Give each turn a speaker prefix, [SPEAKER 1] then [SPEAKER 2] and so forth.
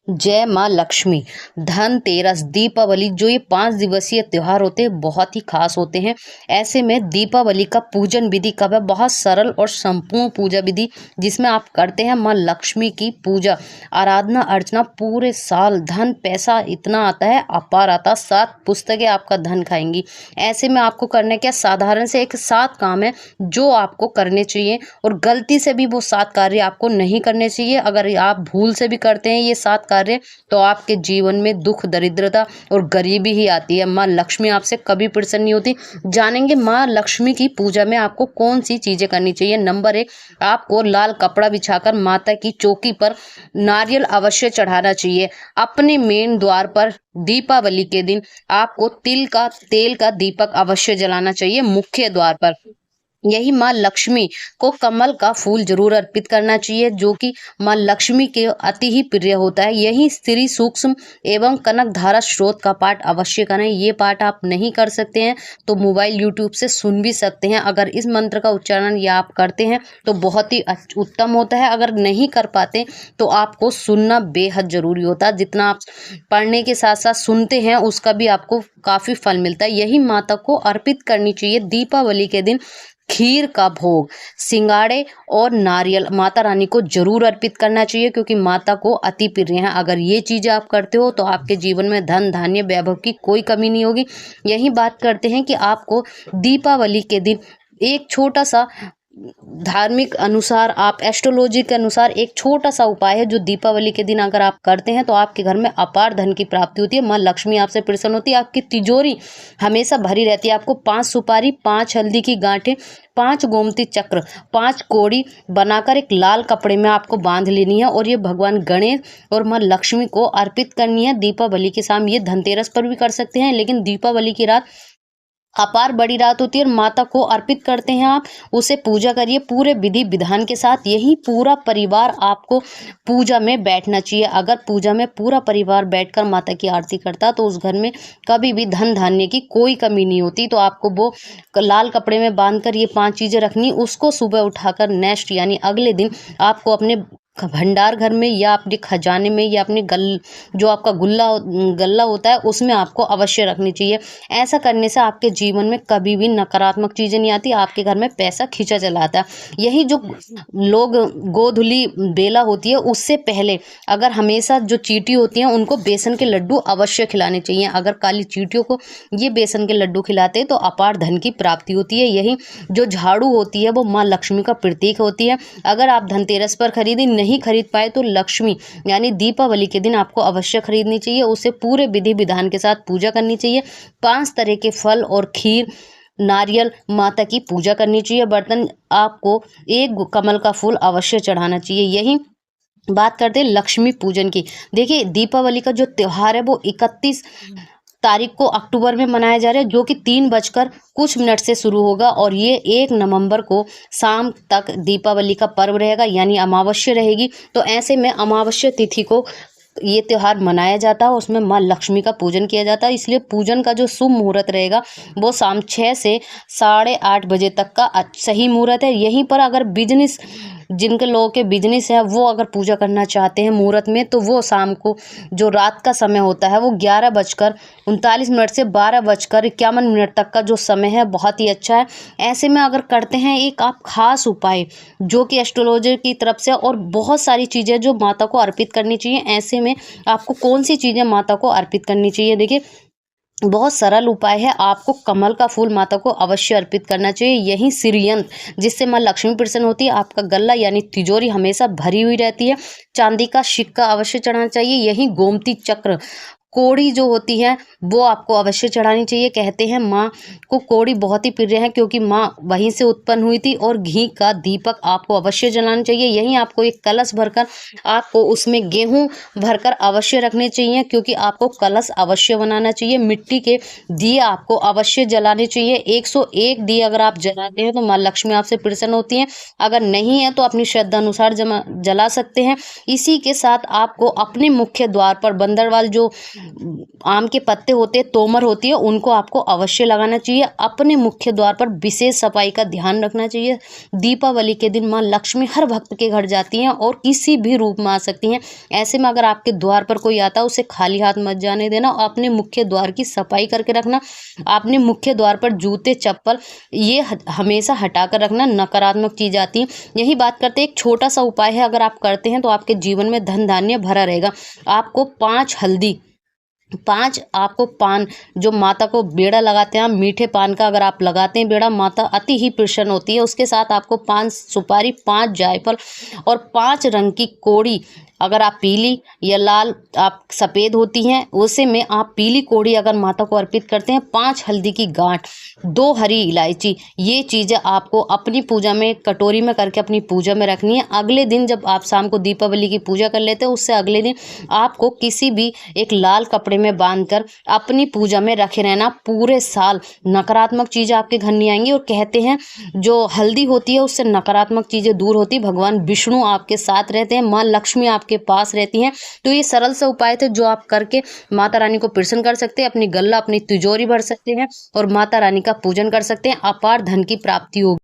[SPEAKER 1] जय माँ लक्ष्मी। धनतेरस, दीपावली, जो ये 5 दिवसीय त्योहार होते हैं बहुत ही खास होते हैं। ऐसे में दीपावली का पूजन विधि कब है? बहुत सरल और संपूर्ण पूजा विधि जिसमें आप करते हैं माँ लक्ष्मी की पूजा, आराधना अर्चना पूरे साल। धन पैसा इतना आता है, अपार आता, 7 पुस्तकें आपका धन खाएंगी। ऐसे में आपको करने क्या, साधारण से एक 7 काम है जो आपको करने चाहिए और गलती से भी वो 7 कार्य आपको नहीं करने चाहिए। अगर आप भूल से भी करते हैं ये 7 कार्य तो आपके जीवन में दुख, दरिद्रता और गरीबी ही आती है। माँ लक्ष्मी आपसे कभी प्रसन्न नहीं होती। जानेंगे माँ लक्ष्मी की पूजा में आपको कौन सी चीजें करनी चाहिए। नंबर 1, आपको लाल कपड़ा बिछाकर माता की चौकी पर नारियल अवश्य चढ़ाना चाहिए। अपने मेन द्वार पर दीपावली के दिन आपको तेल का दीपक अवश्य जलाना चाहिए मुख्य द्वार पर। यही माँ लक्ष्मी को कमल का फूल जरूर अर्पित करना चाहिए जो कि माँ लक्ष्मी के अति ही प्रिय होता है। यही स्त्री सूक्ष्म एवं कनक धारा स्रोत का पाठ अवश्य करें। ये पाठ आप नहीं कर सकते हैं तो मोबाइल यूट्यूब से सुन भी सकते हैं। अगर इस मंत्र का उच्चारण या आप करते हैं तो बहुत ही उत्तम होता है। अगर नहीं कर पाते तो आपको सुनना बेहद जरूरी होता है। जितना आप पढ़ने के साथ साथ सुनते हैं उसका भी आपको काफी फल मिलता है। यही माता को अर्पित करनी चाहिए दीपावली के दिन खीर का भोग, सिंगाड़े और नारियल माता रानी को जरूर अर्पित करना चाहिए क्योंकि माता को अति प्रिय है। अगर ये चीजें आप करते हो तो आपके जीवन में धन धान्य वैभव की कोई कमी नहीं होगी। यही बात करते हैं कि आपको दीपावली के दिन एक छोटा सा धार्मिक अनुसार, आप एस्ट्रोलॉजी के अनुसार एक छोटा सा उपाय है जो दीपावली के दिन अगर आप करते हैं तो आपके घर में अपार धन की प्राप्ति होती है। माँ लक्ष्मी आपसे प्रसन्न होती है, आपकी तिजोरी हमेशा भरी रहती है। आपको 5 सुपारी, 5 हल्दी की गांठें, 5 गोमती चक्र, 5 कोड़ी बनाकर एक लाल कपड़े में आपको बांध लेनी है और ये भगवान गणेश और माँ लक्ष्मी को अर्पित करनी है दीपावली के शाम। ये धनतेरस पर भी कर सकते हैं लेकिन दीपावली की रात अपार बड़ी रात होती है और माता को अर्पित करते हैं आप, उसे पूजा करिए पूरे विधि विधान के साथ। यही पूरा परिवार आपको पूजा में बैठना चाहिए। अगर पूजा में पूरा परिवार बैठकर माता की आरती करता तो उस घर में कभी भी धन धान्य की कोई कमी नहीं होती। तो आपको वो लाल कपड़े में बांधकर ये 5 चीजें रखनी, उसको सुबह उठाकर नेक्स्ट यानी अगले दिन आपको अपने भंडार घर में या अपने खजाने में या अपने जो आपका गल्ला होता है उसमें आपको अवश्य रखनी चाहिए। ऐसा करने से आपके जीवन में कभी भी नकारात्मक चीजें नहीं आती, आपके घर में पैसा खींचा चला आता है। यही जो लोग गोधुली बेला होती है उससे पहले अगर हमेशा जो चींटी होती हैं उनको बेसन के लड्डू अवश्य खिलाने चाहिए। अगर काली चींटियों को ये बेसन के लड्डू खिलाते हैं तो अपार धन की प्राप्ति होती है। यही जो झाड़ू होती है वो माँ लक्ष्मी का प्रतीक होती है। अगर आप धनतेरस पर नहीं खरीद पाए तो लक्ष्मी यानी दीपावली के दिन आपको अवश्य खरीदनी चाहिए। उसे पूरे विधि विधान के साथ पूजा करनी चाहिए। 5 तरह के फल और खीर, नारियल माता की पूजा करनी चाहिए। बर्तन आपको एक कमल का फूल अवश्य चढ़ाना चाहिए। यही बात करते हैं लक्ष्मी पूजन की। देखिए दीपावली का जो त्योहार है वो 31 तारीख को अक्टूबर में मनाया जा रहा है जो कि 3 बजकर कुछ मिनट से शुरू होगा और ये 1 नवंबर को शाम तक दीपावली का पर्व रहेगा यानी अमावस्या रहेगी। तो ऐसे में अमावस्या तिथि को ये त्योहार मनाया जाता है, उसमें माँ लक्ष्मी का पूजन किया जाता है। इसलिए पूजन का जो शुभ मुहूर्त रहेगा वो शाम 6 से 8:30 बजे तक का सही मुहूर्त है। यहीं पर अगर बिजनेस, जिनके लोगों के बिजनेस है वो अगर पूजा करना चाहते हैं मुहूर्त में तो वो शाम को जो रात का समय होता है वो 11:39 से 12:51 तक का जो समय है बहुत ही अच्छा है। ऐसे में अगर करते हैं एक आप खास उपाय जो कि एस्ट्रोलॉजर की तरफ से और बहुत सारी चीज़ें जो माता को अर्पित करनी चाहिए। ऐसे में आपको कौन सी चीज़ें माता को अर्पित करनी चाहिए? देखिए बहुत सरल उपाय है, आपको कमल का फूल माता को अवश्य अर्पित करना चाहिए। यही श्रीयंत्र जिससे माँ लक्ष्मी प्रसन्न होती है। आपका गल्ला यानी तिजोरी हमेशा भरी हुई रहती है। चांदी का सिक्का अवश्य चढ़ाना चाहिए। यही गोमती चक्र, कोड़ी जो होती है वो आपको अवश्य चढ़ानी चाहिए। कहते हैं माँ को कोड़ी बहुत ही प्रिय है क्योंकि माँ वहीं से उत्पन्न हुई थी। और घी का दीपक आपको अवश्य जलाना चाहिए। यहीं आपको एक कलश भरकर आपको उसमें गेहूं भरकर अवश्य रखने चाहिए क्योंकि आपको कलश अवश्य बनाना चाहिए। मिट्टी के दिए आपको अवश्य जलाने चाहिए। 101 दिए अगर आप जलाते हैं तो माँ लक्ष्मी आपसे प्रसन्न होती हैं। अगर नहीं है तो अपनी श्रद्धा अनुसार जला सकते हैं। इसी के साथ आपको अपने मुख्य द्वार पर बंदरवाल जो आम के पत्ते होते हैं, तोमर होती है, उनको आपको अवश्य लगाना चाहिए। अपने मुख्य द्वार पर विशेष सफाई का ध्यान रखना चाहिए। दीपावली के दिन माँ लक्ष्मी हर भक्त के घर जाती हैं और किसी भी रूप में आ सकती हैं। ऐसे में अगर आपके द्वार पर कोई आता है, उसे खाली हाथ मत जाने देना और अपने मुख्य द्वार की सफाई करके रखना। अपने मुख्य द्वार पर जूते चप्पल ये हमेशा हटा कर रखना, नकारात्मक चीज आती है। यही बात करते हैं, एक छोटा सा उपाय है, अगर आप करते हैं तो आपके जीवन में धन धान्य भरा रहेगा। आपको 5 हल्दी, 5 आपको पान, जो माता को बेड़ा लगाते हैं, मीठे पान का अगर आप लगाते हैं बेड़ा, माता अति ही प्रसन्न होती है। उसके साथ आपको 5 सुपारी, 5 जायफल और 5 रंग की कोड़ी, अगर आप पीली या लाल, आप सफ़ेद होती हैं, उसे में आप पीली कोड़ी अगर माता को अर्पित करते हैं, 5 हल्दी की गांठ, 2 हरी इलायची, ये चीज़ें आपको अपनी पूजा में कटोरी में करके अपनी पूजा में रखनी है। अगले दिन जब आप शाम को दीपावली की पूजा कर लेते हैं, उससे अगले दिन आपको किसी भी एक लाल कपड़े में बांधकर अपनी पूजा में रखे रहना। पूरे साल नकारात्मक चीज़ें आपके घर नहीं आएंगी। और कहते हैं जो हल्दी होती है उससे नकारात्मक चीज़ें दूर होती, भगवान विष्णु आपके साथ रहते हैं, माँ लक्ष्मी आपके पास रहती हैं। तो ये सरल सा उपाय थे जो आप करके माता रानी को प्रसन्न कर सकते हैं, अपनी गल्ला, अपनी तिजोरी भर सकते हैं और माता रानी का पूजन कर सकते हैं। अपार धन की प्राप्ति होगी।